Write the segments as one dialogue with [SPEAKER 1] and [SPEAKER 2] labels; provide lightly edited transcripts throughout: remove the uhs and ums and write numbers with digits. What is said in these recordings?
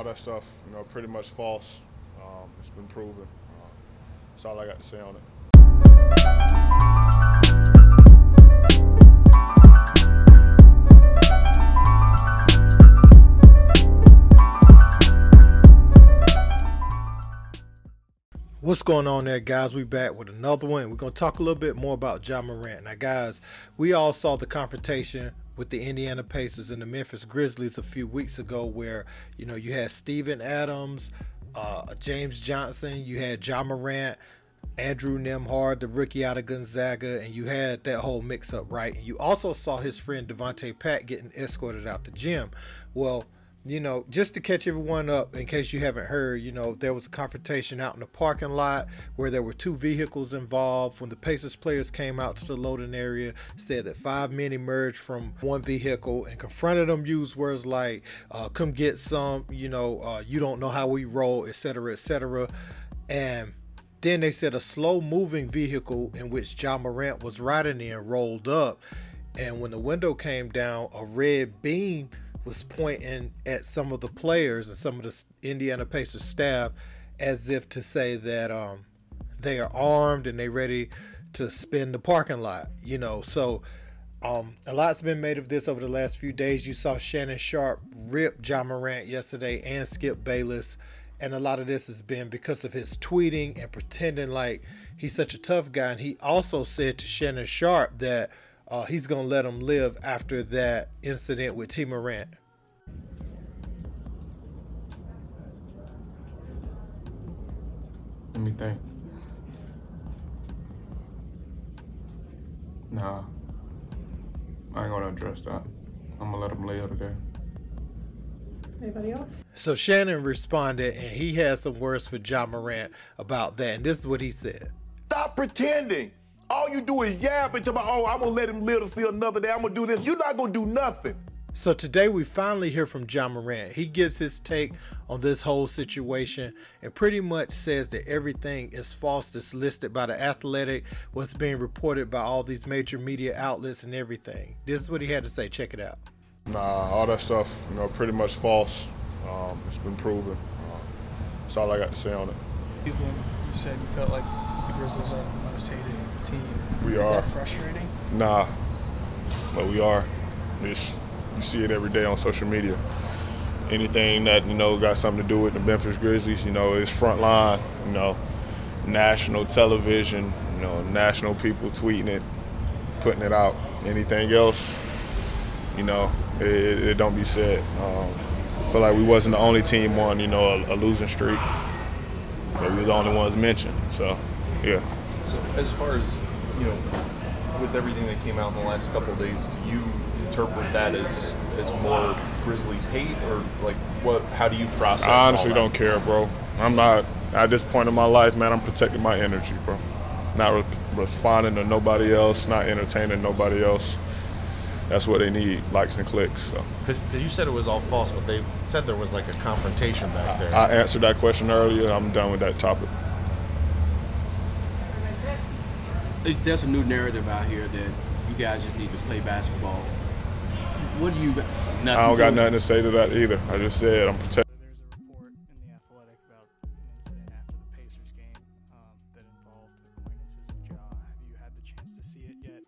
[SPEAKER 1] all that stuff, pretty much false. It's been proven. That's all I got to say on it.
[SPEAKER 2] What's going on there, guys? We back with another one. We're going to talk a little bit more about Ja Morant. Now, guys, we all saw the confrontation with the Indiana Pacers and the Memphis Grizzlies a few weeks ago where, you had Steven Adams, James Johnson, you had Ja Morant, Andrew Nembhard, the rookie out of Gonzaga, and you had that whole mix-up, right? And you also saw his friend Devontae Pat getting escorted out the gym. Well, just to catch everyone up, in case you haven't heard, there was a confrontation out in the parking lot where there were two vehicles involved. When the Pacers players came out to the loading area, said that 5 men emerged from one vehicle and confronted them, used words like, come get some, you don't know how we roll, etc., etc. And then they said a slow-moving vehicle in which Ja Morant was riding in rolled up. And when the window came down, a red beam was pointing at some of the players and some of the Indiana Pacers staff as if to say that they are armed and they ready to spin the parking lot, So a lot's been made of this over the last few days. You saw Shannon Sharpe rip Ja Morant yesterday and Skip Bayless. And a lot of this has been because of his tweeting and pretending like he's such a tough guy. And he also said to Shannon Sharpe that he's going to let him live after that incident with T. Morant.
[SPEAKER 1] Let me think. Nah, I ain't gonna address that. I'm gonna let him live today.
[SPEAKER 3] Anybody else?
[SPEAKER 2] So Shannon responded, and he had some words for Ja Morant about that. And this is what he said.
[SPEAKER 4] Stop pretending. All you do is yap and talk about, I'm going to let him live to see another day. I'm going to do this. You're not going to do nothing.
[SPEAKER 2] So today we finally hear from Ja Morant. He gives his take on this whole situation and pretty much says that everything is false that's listed by The Athletic, what's being reported by all these major media outlets and everything. This is what he had to say. Check it out.
[SPEAKER 1] Nah, all that stuff, pretty much false. It's been proven. That's all I got to say on it.
[SPEAKER 5] You said you felt like the Grizzlies are the most hated team.
[SPEAKER 1] We
[SPEAKER 5] Is
[SPEAKER 1] are.
[SPEAKER 5] that frustrating?
[SPEAKER 1] Nah, but we are. You see it every day on social media. Anything that, got something to do with the Memphis Grizzlies, is front line, national television, national people tweeting it, putting it out. Anything else, it don't be said. I feel like we wasn't the only team on, a losing streak, but we were the only ones mentioned, so, yeah.
[SPEAKER 6] So as far as, with everything that came out in the last couple of days, do you interpret that as more Grizzlies hate, or how do you process
[SPEAKER 1] I honestly
[SPEAKER 6] all that?
[SPEAKER 1] don't care, bro. I'm not, at this point in my life, man, I'm protecting my energy, bro. Not responding to nobody else, not entertaining nobody else. That's what they need, likes and clicks. So.
[SPEAKER 7] Because you said it was all false, but they said there was like a confrontation back there.
[SPEAKER 1] I answered that question earlier. I'm done with that topic.
[SPEAKER 8] There's a new narrative out here that you guys just need to play basketball. What do you?
[SPEAKER 1] I don't got nothing to say to that either. I just said I'm protecting.
[SPEAKER 5] There's a report in The Athletic about an incident after the Pacers game that involved acquaintances of Ja. Have you had the chance to see it yet?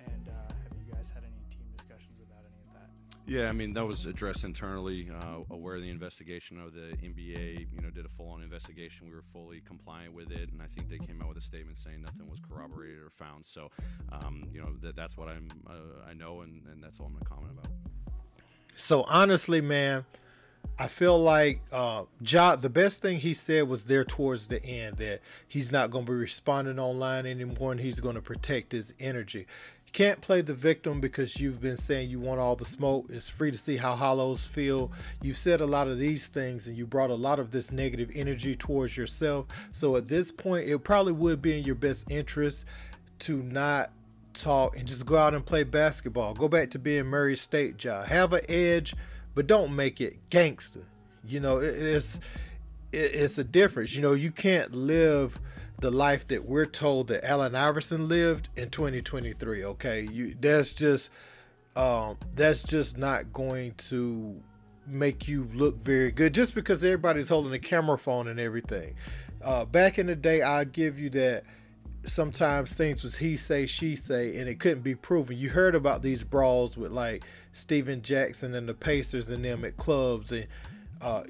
[SPEAKER 5] And have you guys had any team discussions about any of that?
[SPEAKER 9] Yeah, I mean, that was addressed internally. Aware of the investigation of the NBA, did a full-on investigation. We were fully compliant with it, and I think they came out with a statement saying nothing was corroborated or found. So, that's what I know, and that's all I'm going to comment about.
[SPEAKER 2] So honestly, man, I feel like Ja, the best thing he said was there towards the end, that he's not going to be responding online anymore and he's going to protect his energy. You can't play the victim because you've been saying you want all the smoke. It's free to see how hollows feel. You've said a lot of these things and you brought a lot of this negative energy towards yourself. So at this point, it probably would be in your best interest to not talk and just go out and play basketball. Go back to being Murray State, Ja. Have an edge, but don't make it gangster. It's a difference. You can't live the life that we're told that Allen Iverson lived in 2023. Okay, that's just not going to make you look very good just because everybody's holding a camera phone and everything. Back in the day, I'll give you that sometimes things was he say, she say, and it couldn't be proven. You heard about these brawls with like Steven Jackson and the Pacers and them at clubs, and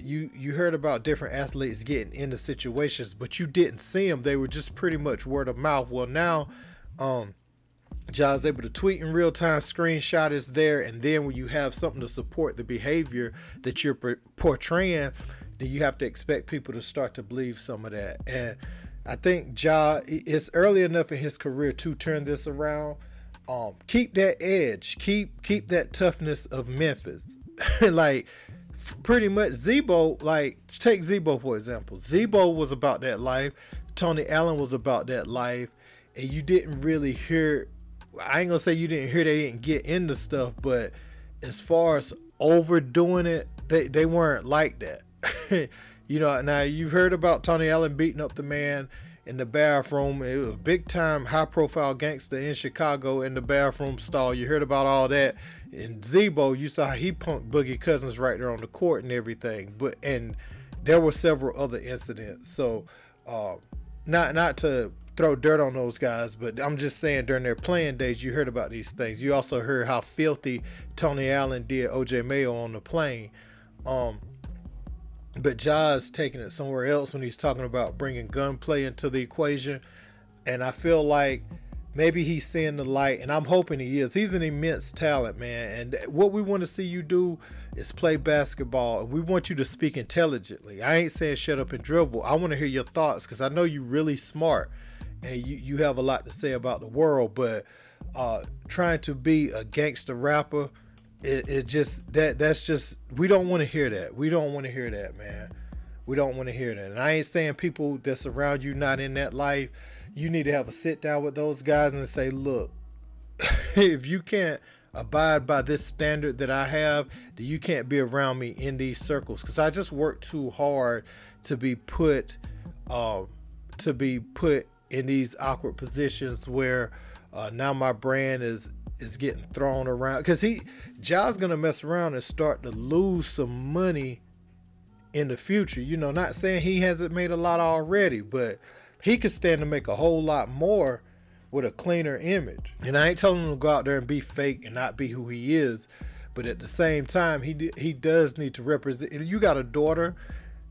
[SPEAKER 2] you heard about different athletes getting into situations, but you didn't see them. They were just pretty much word of mouth. Well, now Ja's able to tweet in real time, screenshot is there, and then when you have something to support the behavior that you're portraying, then you have to expect people to start to believe some of that. And I think Ja is early enough in his career to turn this around. Keep that edge, keep that toughness of Memphis. Like pretty much Zebo, like take Zebo for example. Zebo was about that life. Tony Allen was about that life, and you didn't really hear. I ain't gonna say you didn't hear they didn't get into stuff, but as far as overdoing it, they weren't like that. You know, now you've heard about Tony Allen beating up the man in the bathroom. It was a big time high profile gangster in Chicago in the bathroom stall. You heard about all that. In Zebo, you saw how he punked Boogie Cousins right there on the court and everything. And there were several other incidents. So not to throw dirt on those guys, but I'm just saying during their playing days, you heard about these things. You also heard how filthy Tony Allen did OJ Mayo on the plane. But Ja's taking it somewhere else when he's talking about bringing gunplay into the equation. And I feel like maybe he's seeing the light, and I'm hoping he is. He's an immense talent, man. And what we want to see you do is play basketball, and we want you to speak intelligently. I ain't saying shut up and dribble. I want to hear your thoughts because I know you're really smart and you have a lot to say about the world. But trying to be a gangster rapper, it just that's just, we don't want to hear that. We don't want to hear that, man. We don't want to hear that. And I ain't saying people that's around you not in that life. You need to have a sit down with those guys and say, look, if you can't abide by this standard that I have, then you can't be around me in these circles. Because I just work too hard to be put in these awkward positions where now my brand is getting thrown around. Because Ja's gonna mess around and start to lose some money in the future. You know, not saying he hasn't made a lot already, but he could stand to make a whole lot more with a cleaner image. And I ain't telling him to go out there and be fake and not be who he is, but at the same time, he does need to represent. You got a daughter,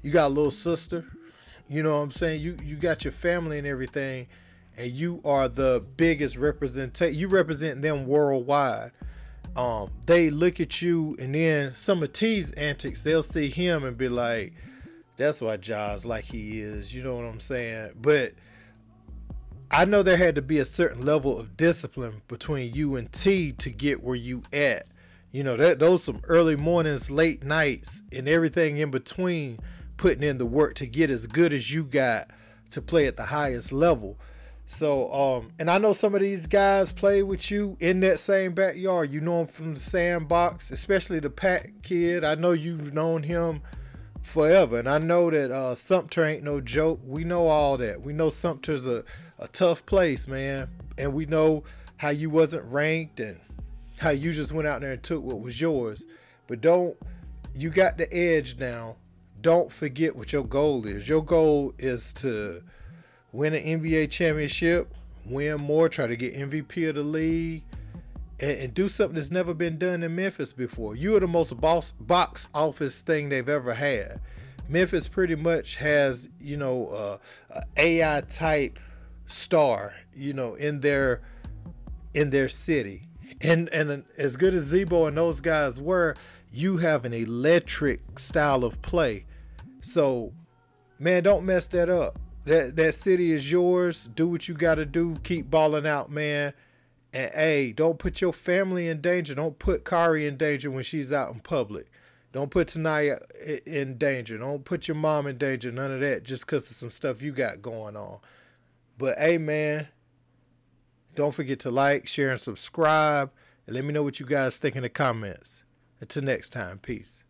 [SPEAKER 2] you got a little sister, you know what I'm saying? You got your family and everything, and you are the biggest representation. You represent them worldwide. They look at you, and then some of T's antics, they'll see him and be like, that's why Ja's like he is, you know what I'm saying? But I know there had to be a certain level of discipline between you and T to get where you at. You know, those some early mornings, late nights, and everything in between, putting in the work to get as good as you got to play at the highest level. So, and I know some of these guys play with you in that same backyard. You know them from the sandbox, especially the Pat kid. I know you've known him forever, and I know that Sumter ain't no joke. We know all that. We know Sumter's a tough place, man, and we know how you wasn't ranked and how you just went out there and took what was yours. But you got the edge now. Don't forget what your goal is. Your goal is to win an NBA championship, win more, try to get MVP of the league, and do something that's never been done in Memphis before. You are the most box office thing they've ever had. Memphis pretty much has, you know, a AI type star, you know, in their city. And as good as Zebo and those guys were, you have an electric style of play. So, man, don't mess that up. That city is yours. Do what you got to do. Keep balling out, man. And, hey, don't put your family in danger. Don't put Kari in danger when she's out in public. Don't put Tanaya in danger. Don't put your mom in danger. None of that just because of some stuff you got going on. But, hey, man, don't forget to like, share, and subscribe. And let me know what you guys think in the comments. Until next time, peace.